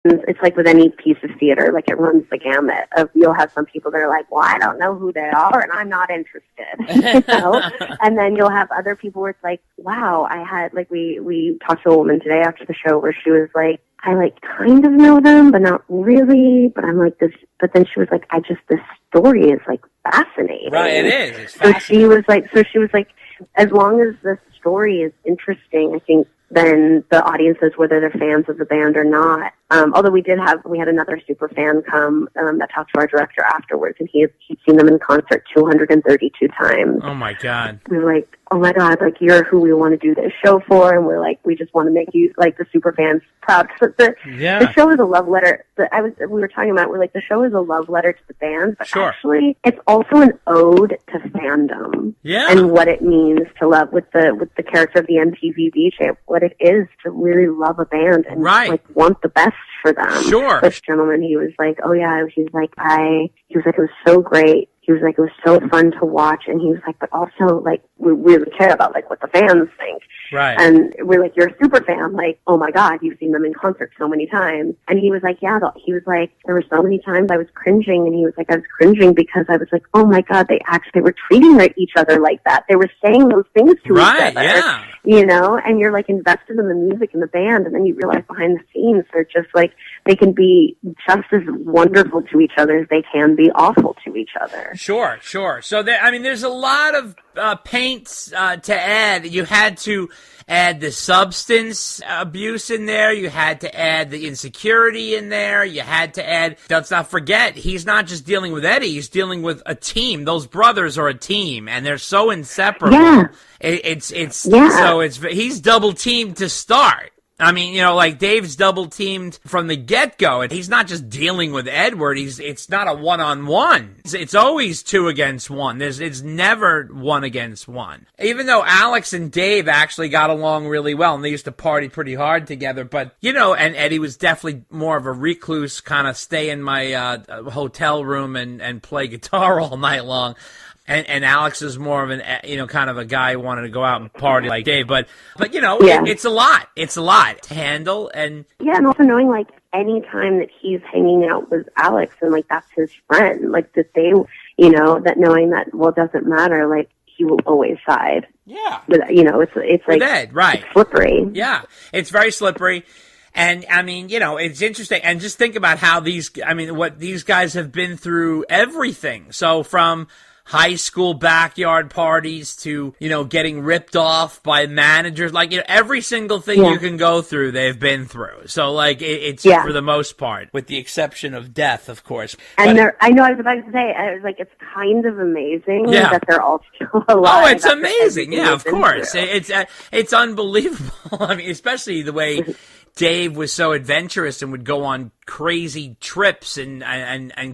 it's like with any piece of theater, like it runs the gamut of, you'll have some people that are like, well, I don't know who they are and I'm not interested, you know? And then you'll have other people where it's like, wow, I had, like, we talked to a woman today after the show where she was like, I like kind of know them, but not really, but I'm like this, but then she was like, this story is like fascinating. Right, it is. It's so fascinating. she was like, as long as the story is interesting, I think then the audiences, whether they're fans of the band or not. Although we had another super fan come that talked to our director afterwards, and he'd seen them in concert 232 times. Oh my God! We were like, oh my God, like, you're who we want to do this show for, and we're like, we just want to make you, like, the super fans proud. The show is a love letter. We were talking about, we're like, the show is a love letter to the band, but actually it's also an ode to fandom. Yeah. And what it means to love, with the character of the MTV DJ, what it is to really love a band and like want the best for them. Sure. This gentleman, he was like, oh yeah, he was like, it was so great. He was like, it was so fun to watch. And he was like, but also, like, we really care about, like, what the fans think. Right. And we're like, you're a super fan. Like, oh my God, you've seen them in concert so many times. And he was like, yeah, he was like, there were so many times I was cringing. And he was like, I was cringing because I was like, oh my God, they were treating each other like that. They were saying those things to each other. Yeah. You know, and you're like invested in the music and the band. And then you realize behind the scenes, they're just like, they can be just as wonderful to each other as they can be awful to each other. Sure. So there's a lot of paints to add. You had to add the substance abuse in there. You had to add the insecurity in there. You had to add, let's not forget, he's not just dealing with Eddie, he's dealing with a team. Those brothers are a team, and they're so inseparable. Yeah. So he's double teamed to start. I mean, you know, like, Dave's double teamed from the get-go, and he's not just dealing with Edward. It's not a one-on-one. It's always 2 against 1. It's never 1 against 1. Even though Alex and Dave actually got along really well, and they used to party pretty hard together, but, you know, and Eddie was definitely more of a recluse, kind of stay in my hotel room and play guitar all night long. And Alex is more of an, you know, kind of a guy who wanted to go out and party like Dave. But you know, it's a lot. It's a lot to handle. And and also knowing, like, any time that he's hanging out with Alex and, like, that's his friend, like, that they, you know, that knowing that, well, it doesn't matter, like, he will always side. Yeah. But, you know, it's like, Ed, right. It's slippery. Yeah. It's very slippery. And, I mean, you know, it's interesting. And just think about how what these guys have been through everything. So from high school backyard parties to, you know, getting ripped off by managers, like, you know, every single thing you can go through, they've been through. So, like, it's for the most part, with the exception of death, of course. And I know I was about to say, I was like, it's kind of amazing that they're all still alive. Oh, it's amazing. Yeah, of course. It's unbelievable. I mean, especially the way Dave was so adventurous and would go on crazy trips and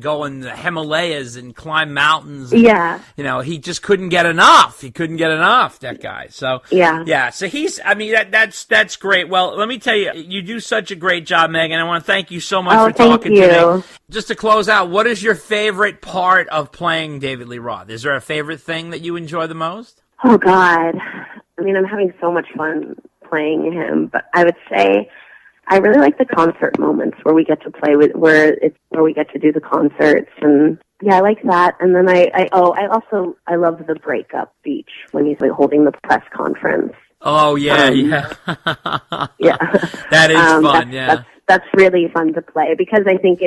go in the Himalayas and climb mountains. And, you know, he just couldn't get enough. He couldn't get enough, that guy. So, yeah. So that's great. Well, let me tell you, you do such a great job, Megan. I want to thank you so much for talking to me. Just to close out, what is your favorite part of playing David Lee Roth? Is there a favorite thing that you enjoy the most? Oh, God. I mean, I'm having so much fun playing him, but I would say I really like the concert moments where we get to play where we get to do the concerts, and I like that. And then I love the breakup speech when he's, like, holding the press conference. Oh yeah, yeah. That is fun. That's really fun to play because I think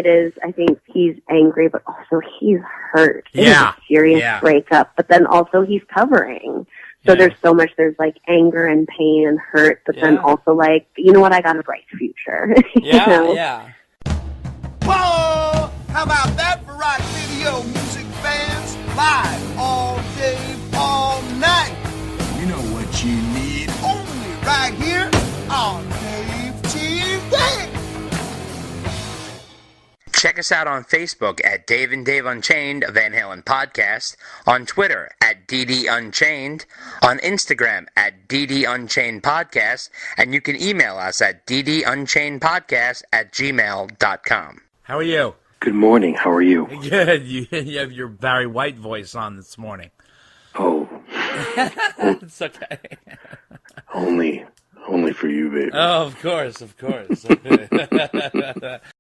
he's angry, but also he's hurt. It's a serious breakup, but then also he's covering. So there's so much, there's, like, anger and pain and hurt, but then also, like, you know what, I got a bright future. You know? Whoa! How about that for rock video music fans? Live all day, all night. You know what you need, only right here on Dave TV. Check us out on Facebook at Dave and Dave Unchained, a Van Halen podcast, on Twitter at DD Unchained, on Instagram at DD Unchained Podcast, and you can email us at ddunchainedpodcast@gmail.com. How are you? Good morning. How are you? Good. You have your Barry White voice on this morning. Oh. It's okay. Only Only for you, baby. Oh, of course, of course.